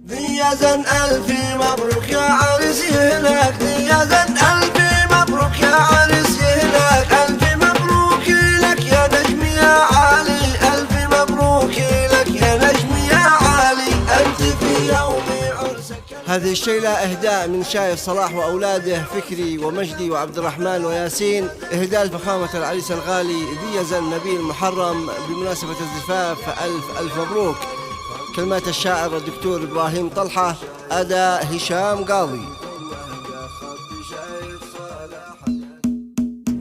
يا زن ألفي مبروك يا عريس يهناك، يا زن ألفي مبروك يا عريس يهناك، ألفي مبروك لك يا نجم يا عالي، ألفي مبروك لك يا نجم يا عالي، أنت في يوم عرسك. هذه الشيلة إهداء من شايف صلاح وأولاده فكري ومجدي وعبد الرحمن وياسين، إهداء لفخامة العريس الغالي ذي يزن نبيل محرم بمناسبة الزفاف، ألف ألف مبروك. كلمات الشاعر الدكتور إبراهيم طلحة، أداء هشام قاضي.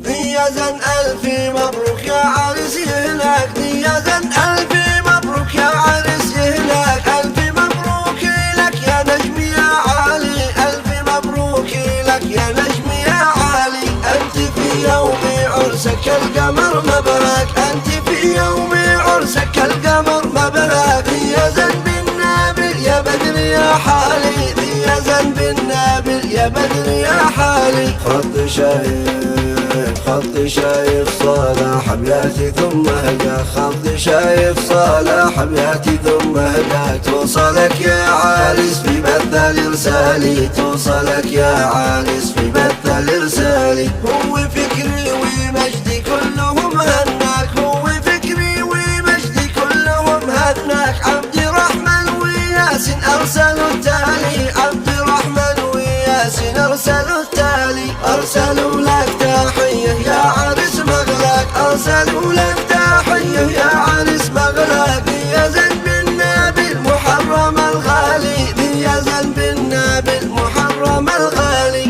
يا زن ألفي مبروك يا عريس يهناك، يا زن ألفي مبروك يا عريس يهناك، ألفي مبروك لك يا نجم يا عالي، ألفي مبروك لك يا نجم يا عالي، أنت في يوم عرسك القمر مبارك، أنت في يوم عرسك القمر مبارك. يا زن بالنابل يا بدر يا حالي، يا زن بالنابل يا بدر يا حالي. خط شايف صلاح أبياتي ثم هدى، خط شايف صلاح أبياتي ثم هدى، توصلك يا عالس في بث الإرسالي، توصلك يا عالس في بث الإرسالي. هو فكري ومجدي كلهم هناك، هو فكري ومجدي كلهم هناك، عبد الرحمن وياسين أرسلوا التالي، عبد الرحمن وياسين أرسلوا التالي، أرسلوا لك تحية يا عريس مغلاك، أرسلوا لك تحية يا عريس مغلاك. يا زن بالنابل محرم الغالي، يا زن بالنابل محرم الغالي.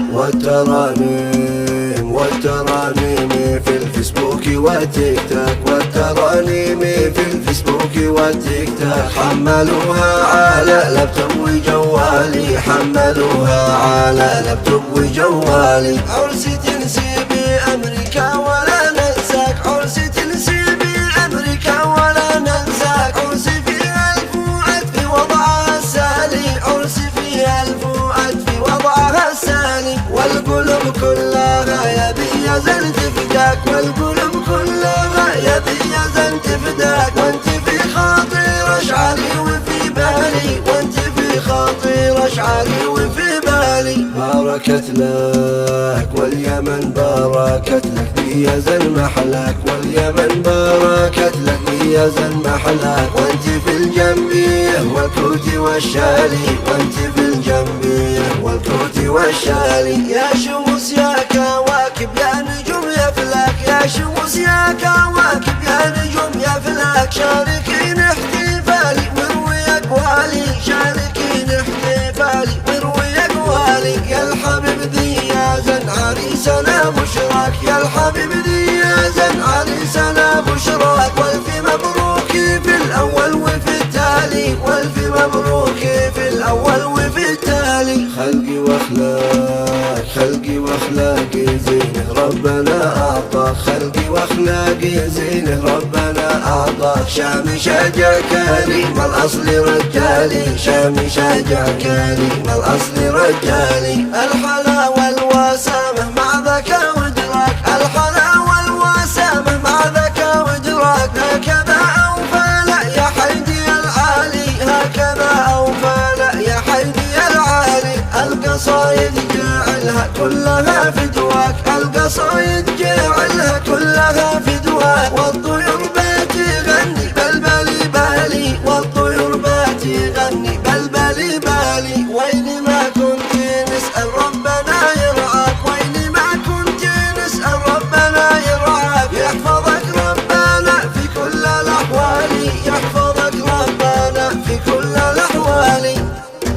والترانيم في الفيسبوك والتيك توك، والترانيم في الفيسبوك والتيك توك، حملوها على لابتوب وجوالي، حملوها على لابتوب وجوالي. عرسي تنسي بأمريكا ولا ننساك، عرسي تنسي بأمريكا ولا ننساك، عرسي في الفؤاد في وضعها السالي، عرسي في الفؤاد في وضعها السالي. والقلوب كلها يبي يزن تفداك، والقلوب كلها يبي يزن تفداك، وانت في خاطر اشعري وفي بالي، وانت في خاطر اشعري وفي بالي. باركت لك واليمن باركت لك بيزن محلاك، واليمن باركت لك بيزن محلاك، وانت في الجنبيه والكوت والشالي، وانت في الجنبيه والكوت والشالي. يا شموس يا كواكب يا نجوم يا فلاك، يا شموس يا كواكب يا نجوم يا فلاك، شاركين احتفالي وروي اقوالي، شاركين احتفالي وروي اقوالي. يا الحبيب ذي يا زن عريسنا بشراك، يا الحبيب ذي يا زن عريسنا بشراك. والف مبروك في الاول وفي التالي، والف مبروك في الاول وفي التالي. خلقي واخلاق، خلقي واخلاقي زينه ربنا اعطاك، خلقي واخلاقي زينه ربنا اعطاك. شامي شجع كريم الاصل رجالي، شامي شجع كريم الاصل رجالي. الحلا والوسامه مع ذكى وادراك، الحلا والوسامه مع ذكى وادراك. هكذا اوفى يا حيدي العالي، هكذا اوفى يا حيدي العالي. القصايد جعلها كلها فدواك، القصايد جعلها كلها فدواك. والطيور باتي غني بلبلي بالي، والطيور باتي غني بلبلي بالي. وين ما كنت نسأل ربنا يرعاك، وين ما كنت نسأل ربنا يرعاك. يحفظك ربنا في كل الأحوال،